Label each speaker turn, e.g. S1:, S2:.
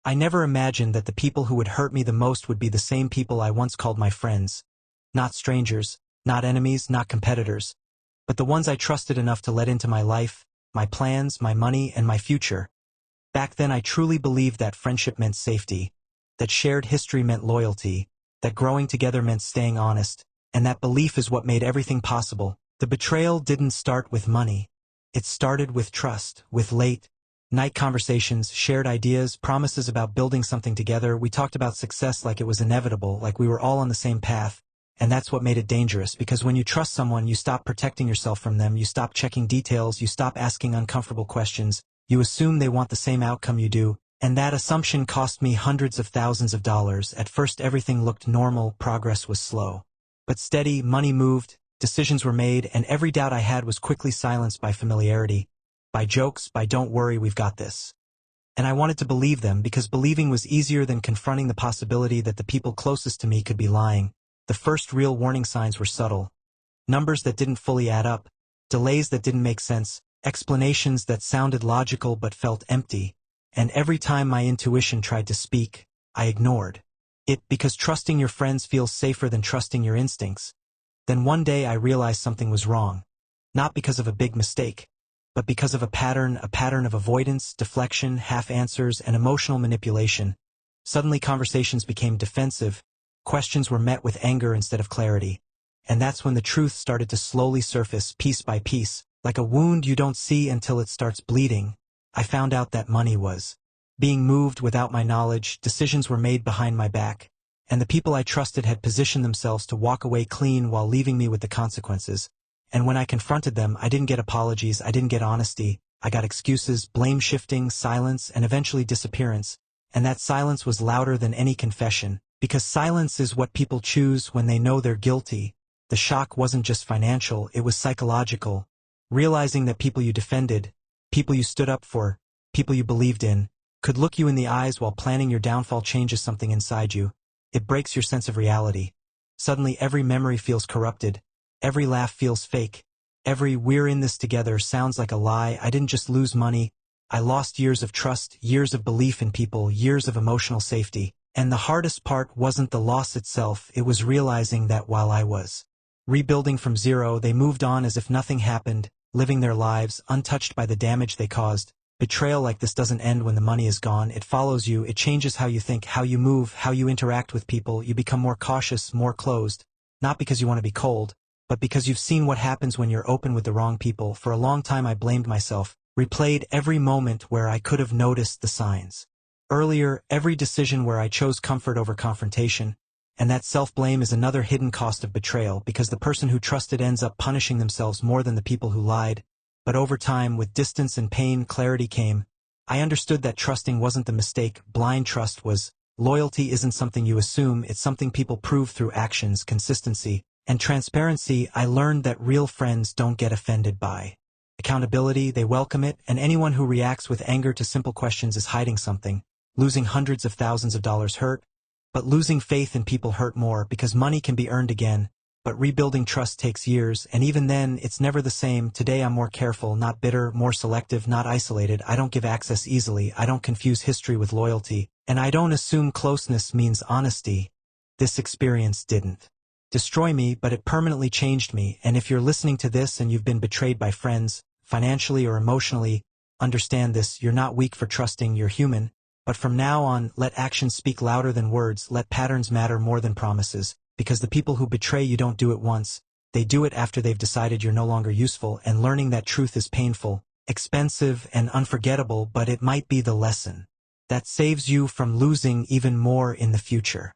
S1: I never imagined that the people who would hurt me the most would be the same people I once called my friends. Not strangers, not enemies, not competitors, but the ones I trusted enough to let into my life, my plans, my money, and my future. Back then I truly believed that friendship meant safety, that shared history meant loyalty, that growing together meant staying honest, and that belief is what made everything possible. The betrayal didn't start with money. It started with trust, with late night conversations, shared ideas, promises about building something together. We talked about success like it was inevitable, like we were all on the same path. And that's what made it dangerous, because when you trust someone, you stop protecting yourself from them, you stop checking details, you stop asking uncomfortable questions, you assume they want the same outcome you do, and that assumption cost me hundreds of thousands of dollars. At first everything looked normal, progress was slow. But steady, money moved, decisions were made, and every doubt I had was quickly silenced by familiarity, by jokes, by "don't worry, we've got this." And I wanted to believe them, because believing was easier than confronting the possibility that the people closest to me could be lying. The first real warning signs were subtle. Numbers that didn't fully add up, delays that didn't make sense, explanations that sounded logical but felt empty. And every time my intuition tried to speak, I ignored it, because trusting your friends feels safer than trusting your instincts. Then one day I realized something was wrong. Not because of a big mistake, but because of a pattern of avoidance, deflection, half answers, and emotional manipulation. Suddenly conversations became defensive. Questions were met with anger instead of clarity. And that's when the truth started to slowly surface, piece by piece, like a wound you don't see until it starts bleeding. I found out that money was being moved without my knowledge, decisions were made behind my back, and the people I trusted had positioned themselves to walk away clean while leaving me with the consequences. And when I confronted them, I didn't get apologies, I didn't get honesty, I got excuses, blame shifting, silence, and eventually disappearance. And that silence was louder than any confession. Because silence is what people choose when they know they're guilty. The shock wasn't just financial, it was psychological. Realizing that people you defended, people you stood up for, people you believed in, could look you in the eyes while planning your downfall changes something inside you. It breaks your sense of reality. Suddenly every memory feels corrupted. Every laugh feels fake. Every "we're in this together" sounds like a lie. I didn't just lose money. I lost years of trust, years of belief in people, years of emotional safety. And the hardest part wasn't the loss itself, it was realizing that while I was rebuilding from zero, they moved on as if nothing happened, living their lives, untouched by the damage they caused. Betrayal like this doesn't end when the money is gone, it follows you, it changes how you think, how you move, how you interact with people. You become more cautious, more closed, not because you want to be cold, but because you've seen what happens when you're open with the wrong people. For a long time I blamed myself, replayed every moment where I could have noticed the signs earlier, every decision where I chose comfort over confrontation. And that self-blame is another hidden cost of betrayal, because the person who trusted ends up punishing themselves more than the people who lied. But over time, with distance and pain, clarity came. I understood that trusting wasn't the mistake, blind trust was. Loyalty isn't something you assume, it's something people prove through actions, consistency, and transparency. I learned that real friends don't get offended by accountability, they welcome it, and anyone who reacts with anger to simple questions is hiding something. Losing hundreds of thousands of dollars hurt, but losing faith in people hurt more, because money can be earned again, but rebuilding trust takes years, and even then, it's never the same. Today I'm more careful, not bitter, more selective, not isolated. I don't give access easily, I don't confuse history with loyalty, and I don't assume closeness means honesty. This experience didn't destroy me, but it permanently changed me. And if you're listening to this and you've been betrayed by friends, financially or emotionally, understand this: you're not weak for trusting, you're human. But from now on, let actions speak louder than words, let patterns matter more than promises, because the people who betray you don't do it once, they do it after they've decided you're no longer useful. And learning that truth is painful, expensive, and unforgettable, but it might be the lesson that saves you from losing even more in the future.